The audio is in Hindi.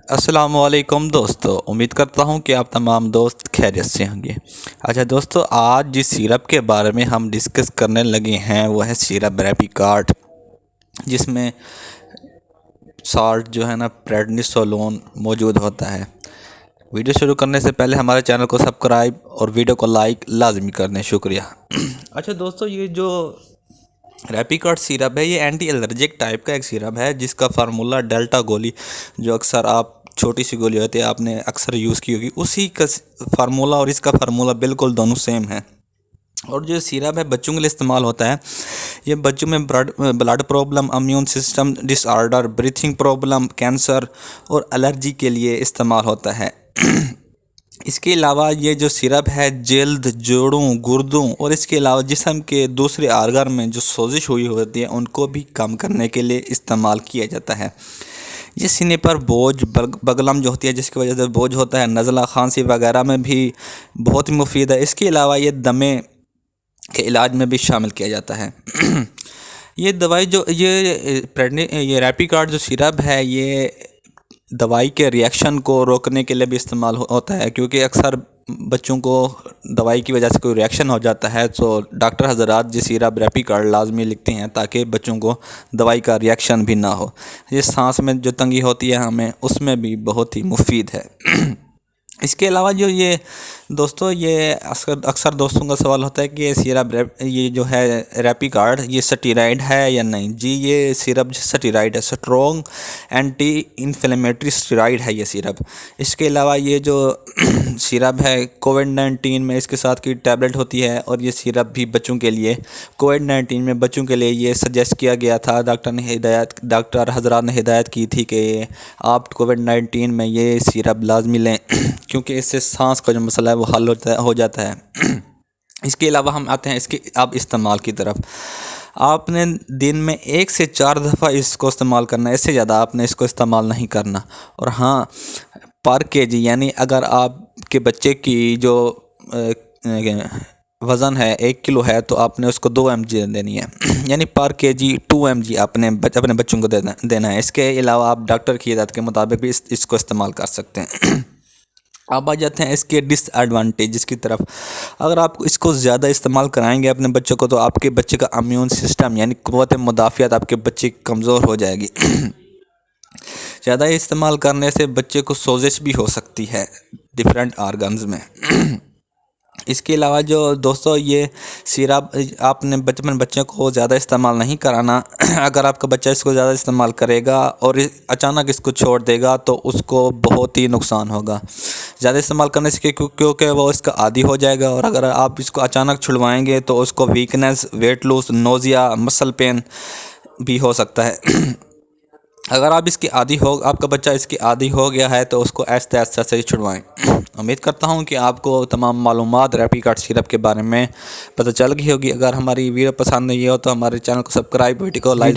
अस्सलामुअलैकुम दोस्तों, उम्मीद करता हूँ कि आप तमाम दोस्त खैरियत से होंगे। अच्छा दोस्तों, आज जिस सिरप के बारे में हम डिस्कस करने लगे हैं वो है सिरप रेपिकार्ड, जिसमें साल्ट जो है ना प्रेडनिसोलोन मौजूद होता है। वीडियो शुरू करने से पहले हमारे चैनल को सब्सक्राइब और वीडियो को लाइक लाजमी कर दें, शुक्रिया। अच्छा दोस्तों, ये जो रेपिकार्ड सिरप है ये एंटी एलर्जिक टाइप का एक सिरप है, जिसका फार्मूला डेल्टा गोली, जो अक्सर आप छोटी सी गोली होती है आपने अक्सर यूज़ की होगी, उसी का फार्मूला और इसका फार्मूला बिल्कुल दोनों सेम है। और जो सिरप है बच्चों के लिए इस्तेमाल होता है। ये बच्चों में blood problem, immune system disorder, breathing problem, cancer और एलर्जी के लिए इस्तेमाल होता है। इसके अलावा ये जो सिरप है जल्द जोड़ों, गुर्दों और इसके अलावा जिस्म के दूसरे आर्गन में जो सोजिश हुई होती है उनको भी कम करने के लिए इस्तेमाल किया जाता है। ये सीने पर बोझ, बगलम जो होती है जिसकी वजह से बोझ होता है, नज़ला, खांसी वगैरह में भी बहुत ही मुफीद है। इसके अलावा ये दमे के इलाज में भी शामिल किया जाता है। ये दवाई जो ये रेपिकार्ड जो सिरप है ये दवाई के रिएक्शन को रोकने के लिए भी इस्तेमाल होता है, क्योंकि अक्सर बच्चों को दवाई की वजह से कोई रिएक्शन हो जाता है तो डॉक्टर हजरात जी सिरप रेपिकार्ड लाजमी लिखते हैं ताकि बच्चों को दवाई का रिएक्शन भी ना हो। ये सांस में जो तंगी होती है हमें, उसमें भी बहुत ही मुफीद है। इसके अलावा जो ये दोस्तों, ये अक्सर दोस्तों का सवाल होता है कि ये सिरप ये जो है रेपिकार्ड ये स्टेरॉइड है या नहीं। जी, ये सिरप स्टेरॉइड है, स्ट्रॉन्ग एंटी इन्फ्लेमेटरी स्टेरॉइड है ये सिरप। इसके अलावा ये जो सिरप है कोविड-19 में इसके साथ की टैबलेट होती है, और ये सिरप भी बच्चों के लिए कोविड-19 में बच्चों के लिए ये सजेस्ट किया गया था। डॉक्टर हजरात ने हिदायत की थी कि आप कोविड-19 में ये सिरप लाजमी लें, क्योंकि इससे सांस का जो मसला है वो हल हो जाता है। इसके अलावा हम आते हैं इसके अब इस्तेमाल की तरफ। आपने दिन में 1 से 4 दफ़ा इसको इस्तेमाल करना है, इससे ज़्यादा आपने इसको इस्तेमाल नहीं करना। और हाँ, पर केजी यानी अगर आपके बच्चे की जो वज़न है 1 किलो है तो आपने उसको 2 mg देनी है, यानी पर केजी 2 mg आपने अपने बच्चों को देना है। इसके अलावा आप डॉक्टर की हिदायत के मुताबिक भी इसको इस्तेमाल कर सकते हैं। अब आ जाते हैं इसके डिसएडवांटेज की तरफ। अगर आप इसको ज़्यादा इस्तेमाल कराएंगे अपने बच्चों को तो आपके बच्चे का इम्यून सिस्टम यानी क़ुव्वत मुदाफ़ियत आपके बच्चे की कमज़ोर हो जाएगी। ज़्यादा इस्तेमाल करने से बच्चे को सोजिश भी हो सकती है डिफरेंट आर्गन्स में। इसके अलावा जो दोस्तों, ये सिरप आपने बचपन बच्चे को ज़्यादा इस्तेमाल नहीं कराना। अगर आपका बच्चा इसको ज़्यादा इस्तेमाल करेगा और अचानक इसको छोड़ देगा तो उसको बहुत ही नुकसान होगा। ज़्यादा इस्तेमाल करने से क्योंकि वो इसका आदी हो जाएगा, और अगर आप इसको अचानक छुड़वाएंगे तो उसको weakness, weight lose, nausea, muscle pain भी हो सकता है। अगर आपका बच्चा इसकी आदी हो गया है तो उसको आहिस्ता आहिस्ता से ही छुड़वाएँ। उम्मीद करता हूँ कि आपको तमाम मालूमात रेपिकार्ड सिरप के बारे में पता चल गई होगी। अगर हमारी वीडियो पसंद नहीं हो तो हमारे चैनल को सब्सक्राइब, वीडियो को लाइक